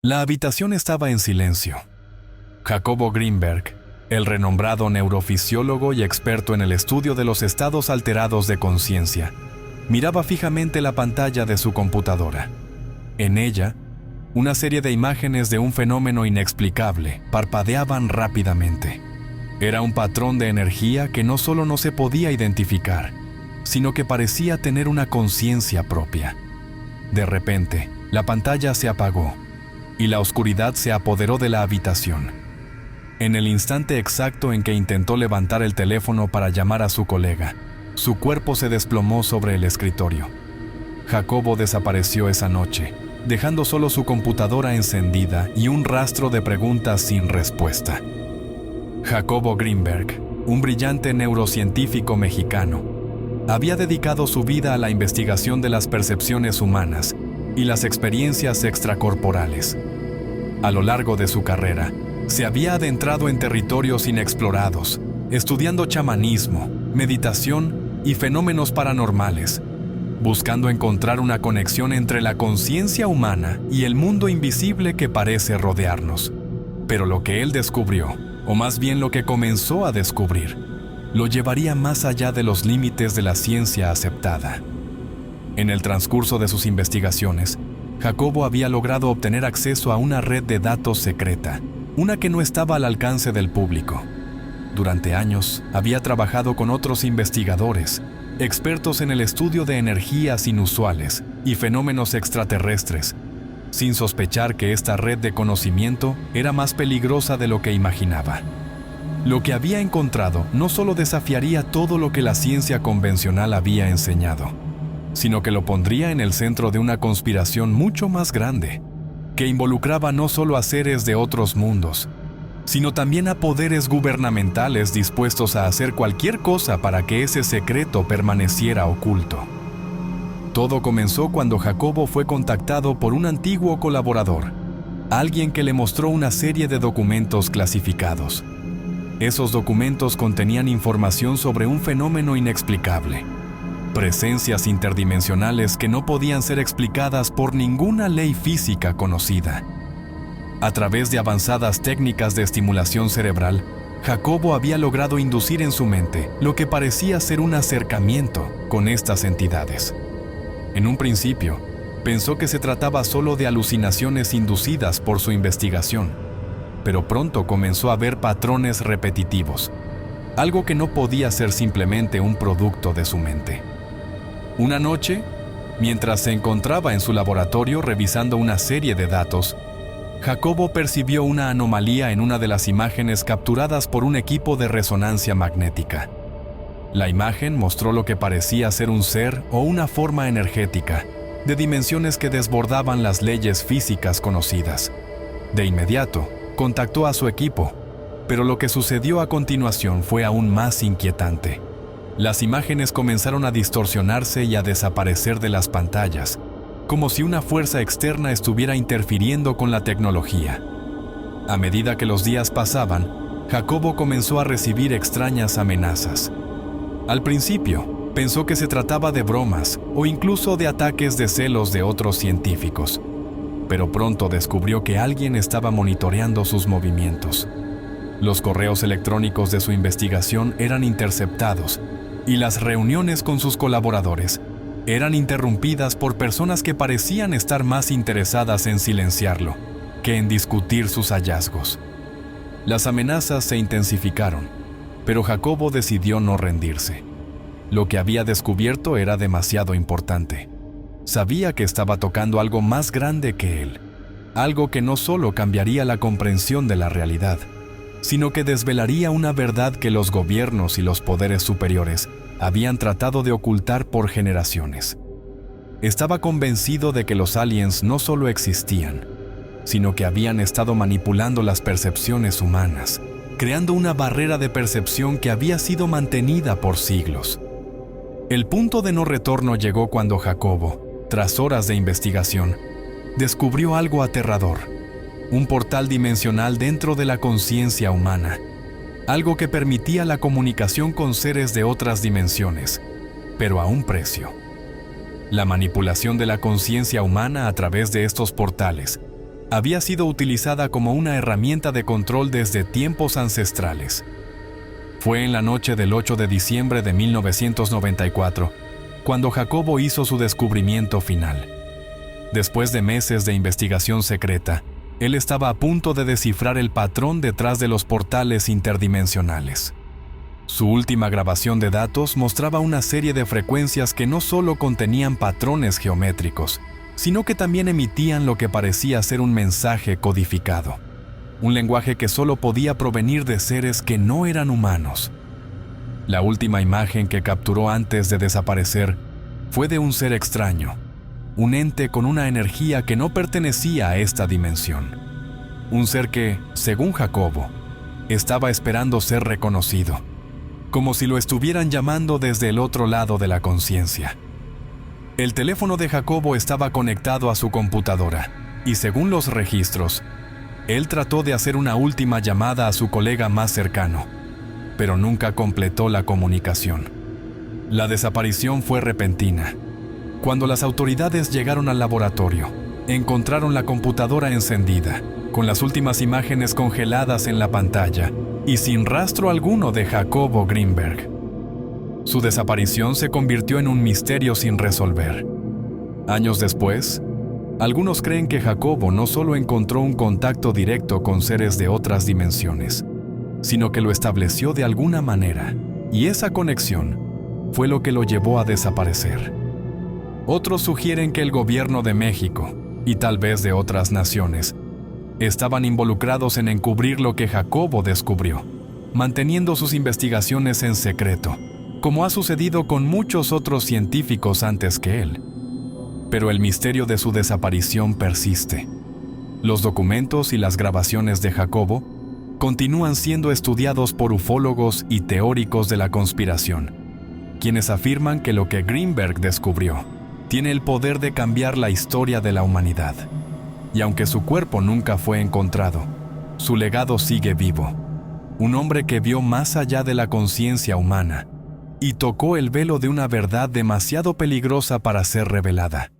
La habitación estaba en silencio. Jacobo Greenberg, el renombrado neurofisiólogo y experto en el estudio de los estados alterados de conciencia, miraba fijamente la pantalla de su computadora. En ella, una serie de imágenes de un fenómeno inexplicable parpadeaban rápidamente. Era un patrón de energía que no solo no se podía identificar, sino que parecía tener una conciencia propia. De repente, la pantalla se apagó y la oscuridad se apoderó de la habitación. En el instante exacto en que intentó levantar el teléfono para llamar a su colega, su cuerpo se desplomó sobre el escritorio. Jacobo desapareció esa noche, dejando solo su computadora encendida y un rastro de preguntas sin respuesta. Jacobo Greenberg, un brillante neurocientífico mexicano, había dedicado su vida a la investigación de las percepciones humanas y las experiencias extracorporales. A lo largo de su carrera, se había adentrado en territorios inexplorados, estudiando chamanismo, meditación y fenómenos paranormales, buscando encontrar una conexión entre la conciencia humana y el mundo invisible que parece rodearnos. Pero lo que él descubrió, o más bien lo que comenzó a descubrir, lo llevaría más allá de los límites de la ciencia aceptada. En el transcurso de sus investigaciones, Jacobo había logrado obtener acceso a una red de datos secreta, una que no estaba al alcance del público. Durante años, había trabajado con otros investigadores, expertos en el estudio de energías inusuales y fenómenos extraterrestres, sin sospechar que esta red de conocimiento era más peligrosa de lo que imaginaba. Lo que había encontrado no solo desafiaría todo lo que la ciencia convencional había enseñado, sino que lo pondría en el centro de una conspiración mucho más grande, que involucraba no solo a seres de otros mundos, sino también a poderes gubernamentales dispuestos a hacer cualquier cosa para que ese secreto permaneciera oculto. Todo comenzó cuando Jacobo fue contactado por un antiguo colaborador, alguien que le mostró una serie de documentos clasificados. Esos documentos contenían información sobre un fenómeno inexplicable, presencias interdimensionales que no podían ser explicadas por ninguna ley física conocida. A través de avanzadas técnicas de estimulación cerebral, Jacobo había logrado inducir en su mente lo que parecía ser un acercamiento con estas entidades. En un principio, pensó que se trataba solo de alucinaciones inducidas por su investigación, pero pronto comenzó a ver patrones repetitivos, algo que no podía ser simplemente un producto de su mente. Una noche, mientras se encontraba en su laboratorio revisando una serie de datos, Jacobo percibió una anomalía en una de las imágenes capturadas por un equipo de resonancia magnética. La imagen mostró lo que parecía ser un ser o una forma energética, de dimensiones que desbordaban las leyes físicas conocidas. De inmediato, contactó a su equipo, pero lo que sucedió a continuación fue aún más inquietante. Las imágenes comenzaron a distorsionarse y a desaparecer de las pantallas, como si una fuerza externa estuviera interfiriendo con la tecnología. A medida que los días pasaban, Jacobo comenzó a recibir extrañas amenazas. Al principio, pensó que se trataba de bromas o incluso de ataques de celos de otros científicos, pero pronto descubrió que alguien estaba monitoreando sus movimientos. Los correos electrónicos de su investigación eran interceptados y las reuniones con sus colaboradores eran interrumpidas por personas que parecían estar más interesadas en silenciarlo que en discutir sus hallazgos. Las amenazas se intensificaron, pero Jacobo decidió no rendirse. Lo que había descubierto era demasiado importante. Sabía que estaba tocando algo más grande que él, algo que no solo cambiaría la comprensión de la realidad, sino que desvelaría una verdad que los gobiernos y los poderes superiores habían tratado de ocultar por generaciones. Estaba convencido de que los aliens no solo existían, sino que habían estado manipulando las percepciones humanas, creando una barrera de percepción que había sido mantenida por siglos. El punto de no retorno llegó cuando Jacobo, tras horas de investigación, descubrió algo aterrador: un portal dimensional dentro de la conciencia humana, algo que permitía la comunicación con seres de otras dimensiones, pero a un precio. La manipulación de la conciencia humana a través de estos portales había sido utilizada como una herramienta de control desde tiempos ancestrales. Fue en la noche del 8 de diciembre de 1994 cuando Jacobo hizo su descubrimiento final. Después de meses de investigación secreta, él estaba a punto de descifrar el patrón detrás de los portales interdimensionales. Su última grabación de datos mostraba una serie de frecuencias que no solo contenían patrones geométricos, sino que también emitían lo que parecía ser un mensaje codificado. Un lenguaje que solo podía provenir de seres que no eran humanos. La última imagen que capturó antes de desaparecer fue de un ser extraño, un ente con una energía que no pertenecía a esta dimensión. Un ser que, según Jacobo, estaba esperando ser reconocido, como si lo estuvieran llamando desde el otro lado de la conciencia. El teléfono de Jacobo estaba conectado a su computadora, y según los registros, él trató de hacer una última llamada a su colega más cercano, pero nunca completó la comunicación. La desaparición fue repentina. Cuando las autoridades llegaron al laboratorio, encontraron la computadora encendida, con las últimas imágenes congeladas en la pantalla y sin rastro alguno de Jacobo Greenberg. Su desaparición se convirtió en un misterio sin resolver. Años después, algunos creen que Jacobo no solo encontró un contacto directo con seres de otras dimensiones, sino que lo estableció de alguna manera, y esa conexión fue lo que lo llevó a desaparecer. Otros sugieren que el gobierno de México, y tal vez de otras naciones, estaban involucrados en encubrir lo que Jacobo descubrió, manteniendo sus investigaciones en secreto, como ha sucedido con muchos otros científicos antes que él. Pero el misterio de su desaparición persiste. Los documentos y las grabaciones de Jacobo continúan siendo estudiados por ufólogos y teóricos de la conspiración, quienes afirman que lo que Greenberg descubrió tiene el poder de cambiar la historia de la humanidad. Y aunque su cuerpo nunca fue encontrado, su legado sigue vivo. Un hombre que vio más allá de la conciencia humana y tocó el velo de una verdad demasiado peligrosa para ser revelada.